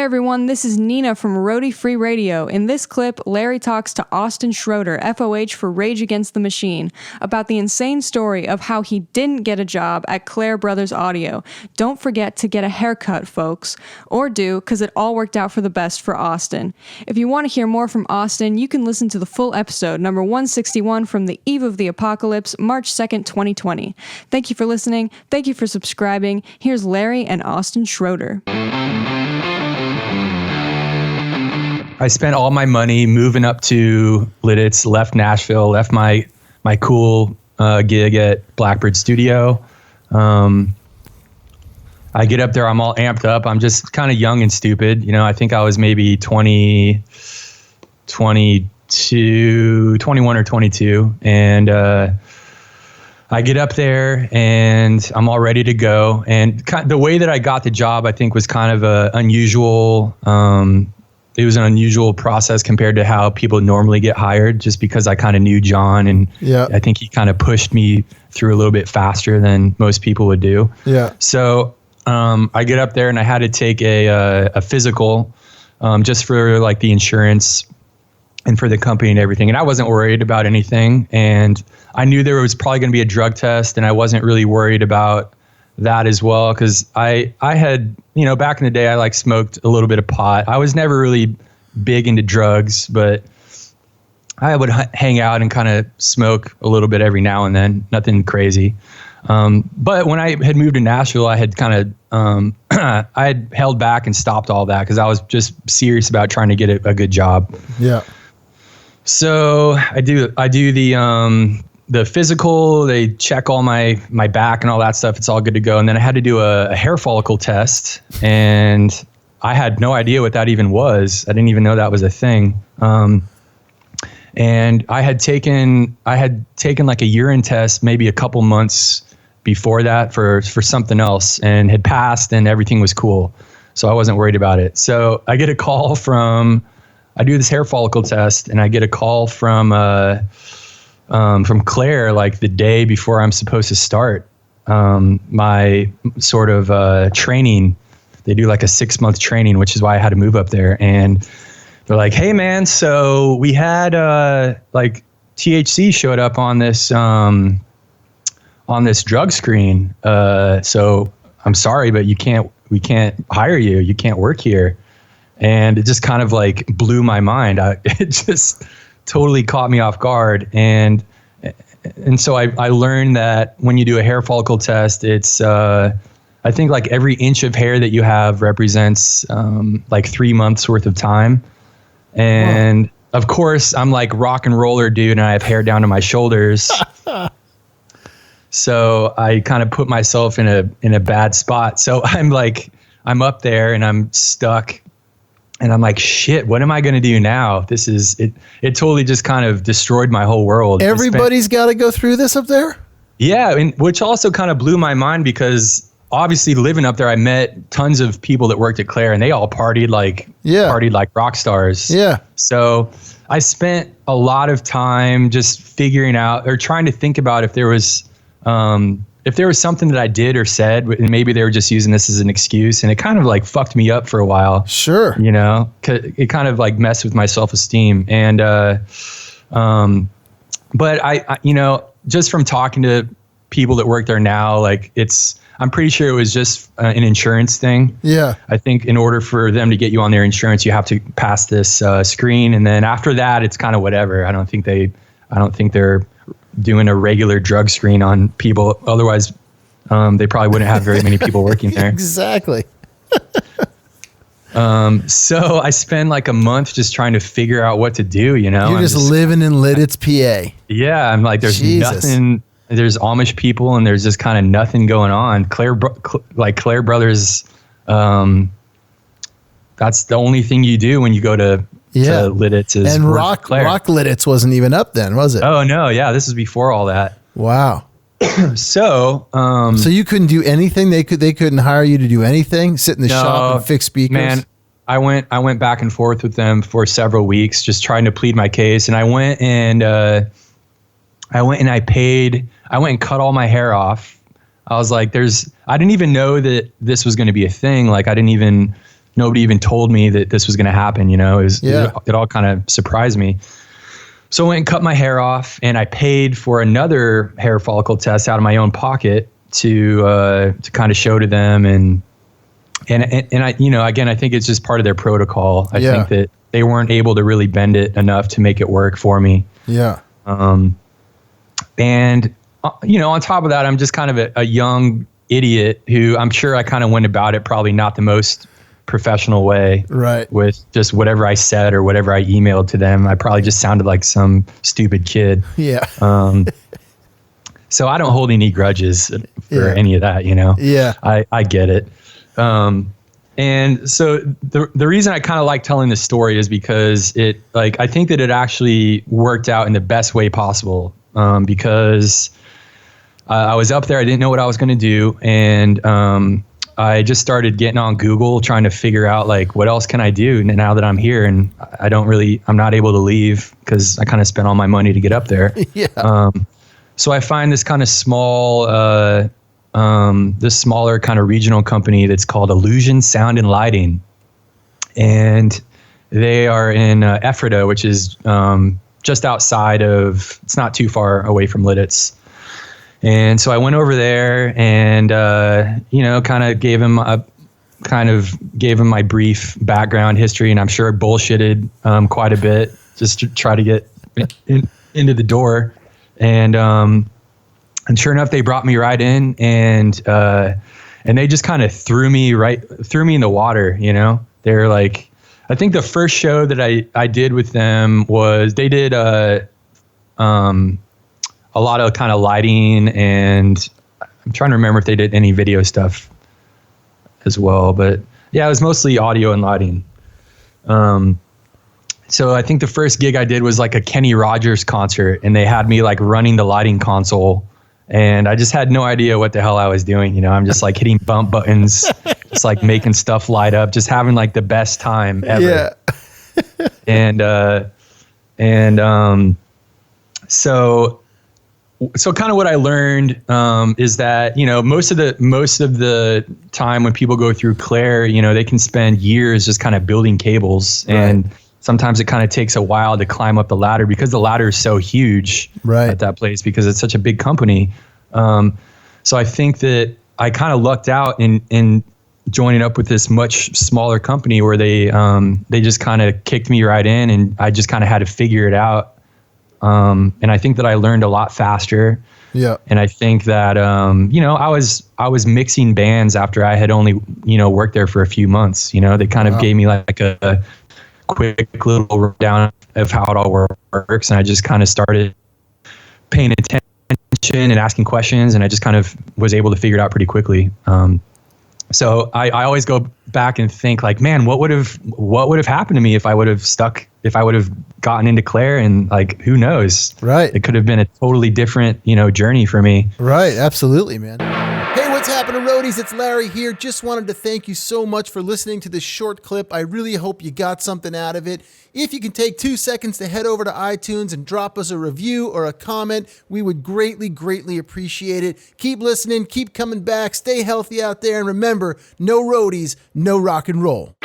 Hey everyone, this is Nina from ROADIE Free Radio. In this clip, Larry talks to Austin Schroeder, FOH for Rage Against the Machine, about the insane story of how he didn't get a job at Clair Bros Audio. Don't forget to get a haircut, folks. Or do, because it all worked out for the best for Austin. If you want to hear more from Austin, you can listen to the full episode, number 161 from the eve of the apocalypse, March 2nd, 2020. Thank you for listening. Thank you for subscribing. Here's Larry and Austin Schroeder. I spent all my money moving up to Lidditz, left Nashville, left my cool gig at Blackbird Studio. I get up there, I'm all amped up. I'm just kind of young and stupid. You know, I think I was maybe 21 or 22. And I get up there and I'm all ready to go. And the way that I got the job, I think, was kind of unusual. It was an unusual process compared to how people normally get hired, just because I kind of knew John, and I think he kind of pushed me through a little bit faster than most people would do. Yeah. So I get up there and I had to take a physical just for like the insurance and for the company and everything. And I wasn't worried about anything. And I knew there was probably going to be a drug test, and I wasn't really worried about that as well, because I had, you know, back in the day, I like smoked a little bit of pot. I was never really big into drugs, but I would hang out and kind of smoke a little bit every now and then, nothing crazy. But when I had moved to Nashville, I had kind of, I had held back and stopped all that because I was just serious about trying to get a good job. Yeah. So I do the physical, they check all my back and all that stuff. It's all good to go. And then I had to do a hair follicle test, and I had no idea what that even was. I didn't even know that was a thing. And I had taken like a urine test maybe a couple months before that for something else, and had passed, and everything was cool. So I wasn't worried about it. So I get a call I do this hair follicle test, and I get a call from Claire like the day before I'm supposed to start my sort of training. They do like a 6-month training, which is why I had to move up there. And they're like, "Hey man, so we had like THC showed up on this drug screen. So I'm sorry, but we can't hire you. You can't work here." And it just kind of like blew my mind. It just totally caught me off guard. And so I learned that when you do a hair follicle test, it's, I think like every inch of hair that you have represents like 3 months worth of time. And of course I'm like rock and roller dude, and I have hair down to my shoulders. So I kind of put myself in a bad spot. So I'm up there and I'm stuck. And I'm like, shit, what am I going to do now? This is it. It totally just kind of destroyed my whole world. Everybody's got to go through this up there? Yeah, and which also kind of blew my mind, because obviously living up there, I met tons of people that worked at Clair, and they all partied like rock stars. Yeah. So I spent a lot of time just figuring out, or trying to think about if there was something that I did or said, and maybe they were just using this as an excuse, and it kind of like fucked me up for a while. Sure. You know, it kind of like messed with my self-esteem. And, but I, you know, just from talking to people that work there now, like I'm pretty sure it was just an insurance thing. Yeah. I think in order for them to get you on their insurance, you have to pass this screen. And then after that, it's kind of whatever. I don't think they're doing a regular drug screen on people. Otherwise, they probably wouldn't have very many people working there. Exactly. So I spend like a month just trying to figure out what to do, you know? You're just living in Lidditz, PA. Yeah. I'm like, there's nothing, there's Amish people, and there's just kind of nothing going on. Clair Brothers, that's the only thing you do when you go to Lidditz. And Rock Lidditz wasn't even up then, was it? Oh no, yeah, this is before all that. Wow. So you couldn't do anything? They couldn't hire you to do anything? Sit in the shop and fix speakers? Man, I went back and forth with them for several weeks, just trying to plead my case. And I went and cut all my hair off. I was like, I didn't even know that this was going to be a thing. Like, I didn't even nobody even told me that this was going to happen. It all kind of surprised me. So I went and cut my hair off, and I paid for another hair follicle test out of my own pocket to kind of show to them. And I, again, I think it's just part of their protocol. I think that they weren't able to really bend it enough to make it work for me. Yeah. And on top of that, I'm just kind of a young idiot who I'm sure I kind of went about it probably not the most professional way, right? With just whatever I said or whatever I emailed to them. I probably just sounded like some stupid kid. Yeah. So I don't hold any grudges for any of that, Yeah. I get it. And so the reason I kind of like telling this story is because I think that it actually worked out in the best way possible. Because I was up there, I didn't know what I was going to do. And, I just started getting on Google trying to figure out like, what else can I do now that I'm here? And I'm not able to leave because I kind of spent all my money to get up there. Yeah. So I find this kind of small, this smaller kind of regional company that's called Allusions Sound and Lighting. And they are in Ephrata, which is just outside of, it's not too far away from Lidditz. And so I went over there and, kind of gave him my brief background history, and I'm sure I bullshitted quite a bit just to try to get into the door. And sure enough, they brought me right in, and they just kind of threw me in the water. They're like, I think the first show that I did with them was they did a lot of kind of lighting, and I'm trying to remember if they did any video stuff as well, but yeah, it was mostly audio and lighting. So I think the first gig I did was like a Kenny Rogers concert, and they had me like running the lighting console, and I just had no idea what the hell I was doing. I'm just like hitting bump buttons, just like making stuff light up, just having like the best time ever. Yeah. So kind of what I learned is that, most of the time when people go through Clair, they can spend years just kind of building cables. Right. And sometimes it kind of takes a while to climb up the ladder because the ladder is so huge at that place because it's such a big company. So I think that I kind of lucked out in joining up with this much smaller company where they just kind of kicked me right in, and I just kind of had to figure it out. And I think that I learned a lot faster. Yeah. And I think that, I was mixing bands after I had only, worked there for a few months. They kind of gave me like a quick little rundown of how it all works. And I just kind of started paying attention and asking questions. And I just kind of was able to figure it out pretty quickly. So I always go back and think like, man, what would have happened to me if I would have gotten into Clair, and like, who knows? Right. It could have been a totally different, journey for me. Right. Absolutely, man. Hey, what's happening, roadies? It's Larry here. Just wanted to thank you so much for listening to this short clip. I really hope you got something out of it. If you can take 2 seconds to head over to iTunes and drop us a review or a comment, we would greatly, greatly appreciate it. Keep listening, keep coming back, stay healthy out there, and remember, no roadies, no rock and roll.